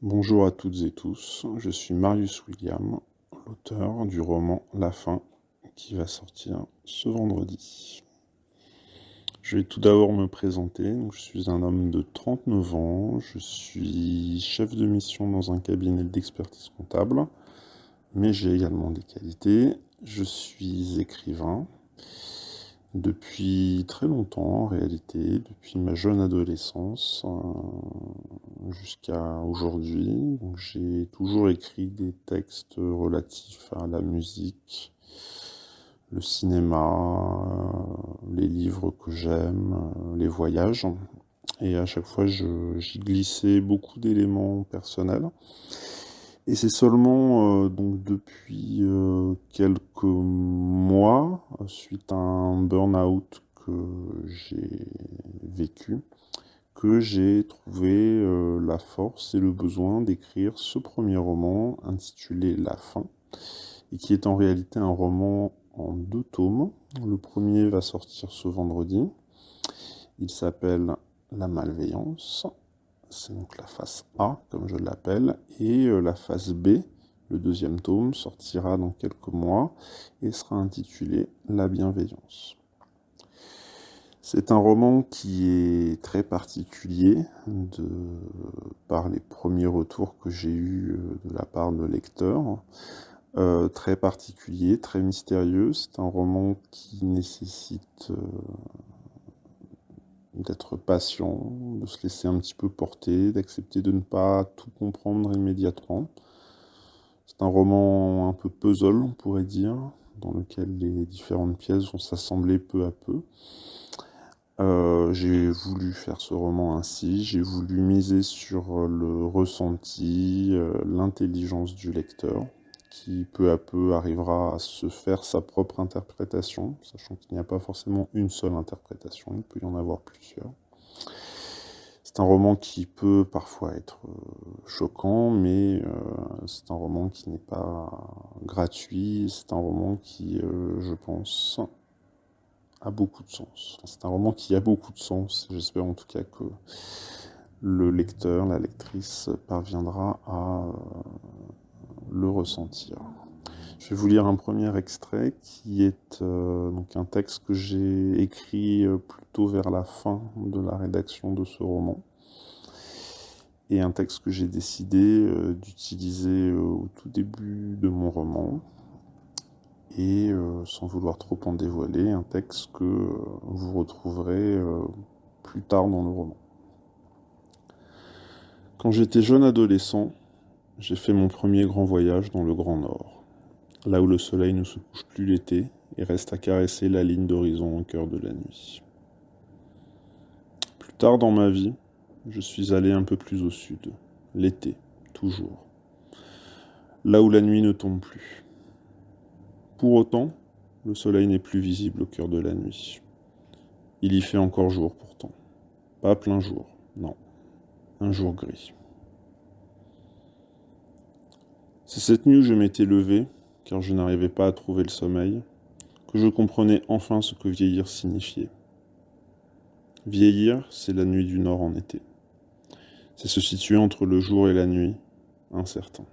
Bonjour à toutes et tous, je suis Marius William, l'auteur du roman La Fin, qui va sortir ce vendredi. Je vais tout d'abord me présenter. Je suis un homme de 39 ans, je suis chef de mission dans un cabinet d'expertise comptable, mais j'ai également des qualités. Je suis écrivain depuis très longtemps en réalité, depuis ma jeune adolescence jusqu'à aujourd'hui. Donc, j'ai toujours écrit des textes relatifs à la musique, le cinéma, les livres que j'aime, les voyages. Et à chaque fois, j'y glissais beaucoup d'éléments personnels. Et c'est seulement donc depuis quelques mois, suite à un burn-out que j'ai vécu, que j'ai trouvé la force et le besoin d'écrire ce premier roman intitulé La Fin, et qui est en réalité un roman en 2 tomes. Le premier va sortir ce vendredi. Il s'appelle La Malveillance. C'est donc la face A, comme je l'appelle, et la face B, le deuxième tome, sortira dans quelques mois et sera intitulé La Bienveillance. C'est un roman qui est très particulier par les premiers retours que j'ai eus de la part de lecteurs. Très particulier, très mystérieux. C'est un roman qui nécessite d'être patient, de se laisser un petit peu porter, d'accepter de ne pas tout comprendre immédiatement. C'est un roman un peu puzzle, on pourrait dire, dans lequel les différentes pièces vont s'assembler peu à peu. J'ai voulu faire ce roman ainsi, j'ai voulu miser sur le ressenti, l'intelligence du lecteur, qui peu à peu arrivera à se faire sa propre interprétation, sachant qu'il n'y a pas forcément une seule interprétation, il peut y en avoir plusieurs. C'est un roman qui peut parfois être choquant, mais c'est un roman qui n'est pas gratuit, c'est un roman qui, je pense, a beaucoup de sens. C'est un roman qui a beaucoup de sens. J'espère en tout cas que le lecteur, la lectrice parviendra à le ressentir. Je vais vous lire un premier extrait qui est donc un texte que j'ai écrit plutôt vers la fin de la rédaction de ce roman. Et un texte que j'ai décidé d'utiliser au tout début de mon roman. Et sans vouloir trop en dévoiler, un texte que vous retrouverez plus tard dans le roman. Quand j'étais jeune adolescent, j'ai fait mon premier grand voyage dans le Grand Nord, là où le soleil ne se couche plus l'été et reste à caresser la ligne d'horizon au cœur de la nuit. Plus tard dans ma vie, je suis allé un peu plus au sud, l'été, toujours, là où la nuit ne tombe plus. Pour autant, le soleil n'est plus visible au cœur de la nuit. Il y fait encore jour pourtant. Pas plein jour, non. Un jour gris. C'est cette nuit où je m'étais levé, car je n'arrivais pas à trouver le sommeil, que je comprenais enfin ce que vieillir signifiait. Vieillir, c'est la nuit du Nord en été. C'est se situer entre le jour et la nuit, incertain.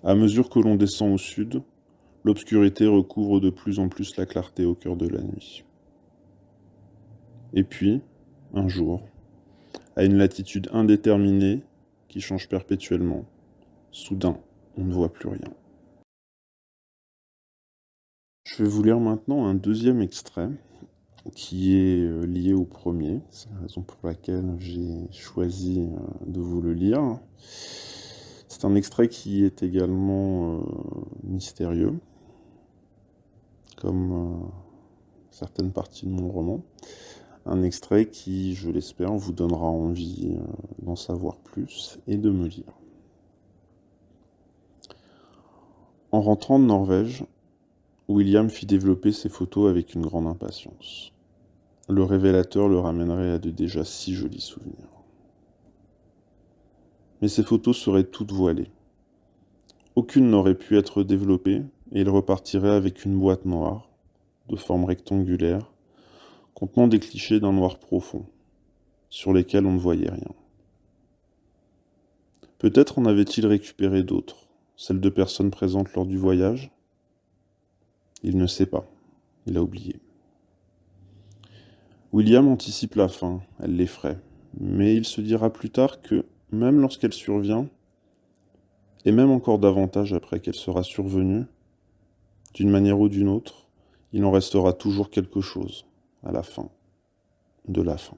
À mesure que l'on descend au sud, l'obscurité recouvre de plus en plus la clarté au cœur de la nuit. Et puis, un jour, à une latitude indéterminée qui change perpétuellement, soudain, on ne voit plus rien. Je vais vous lire maintenant un deuxième extrait qui est lié au premier. C'est la raison pour laquelle j'ai choisi de vous le lire. C'est un extrait qui est également mystérieux, comme certaines parties de mon roman. Un extrait qui, je l'espère, vous donnera envie d'en savoir plus et de me lire. En rentrant de Norvège, William fit développer ses photos avec une grande impatience. Le révélateur le ramènerait à de déjà si jolis souvenirs. Mais ces photos seraient toutes voilées. Aucune n'aurait pu être développée et il repartirait avec une boîte noire, de forme rectangulaire, contenant des clichés d'un noir profond, sur lesquels on ne voyait rien. Peut-être en avait-il récupéré d'autres, celles de personnes présentes lors du voyage. Il ne sait pas, il a oublié. William anticipe la fin, elle l'effraie, mais il se dira plus tard que, même lorsqu'elle survient, et même encore davantage après qu'elle sera survenue, d'une manière ou d'une autre, il en restera toujours quelque chose à la fin de la fin.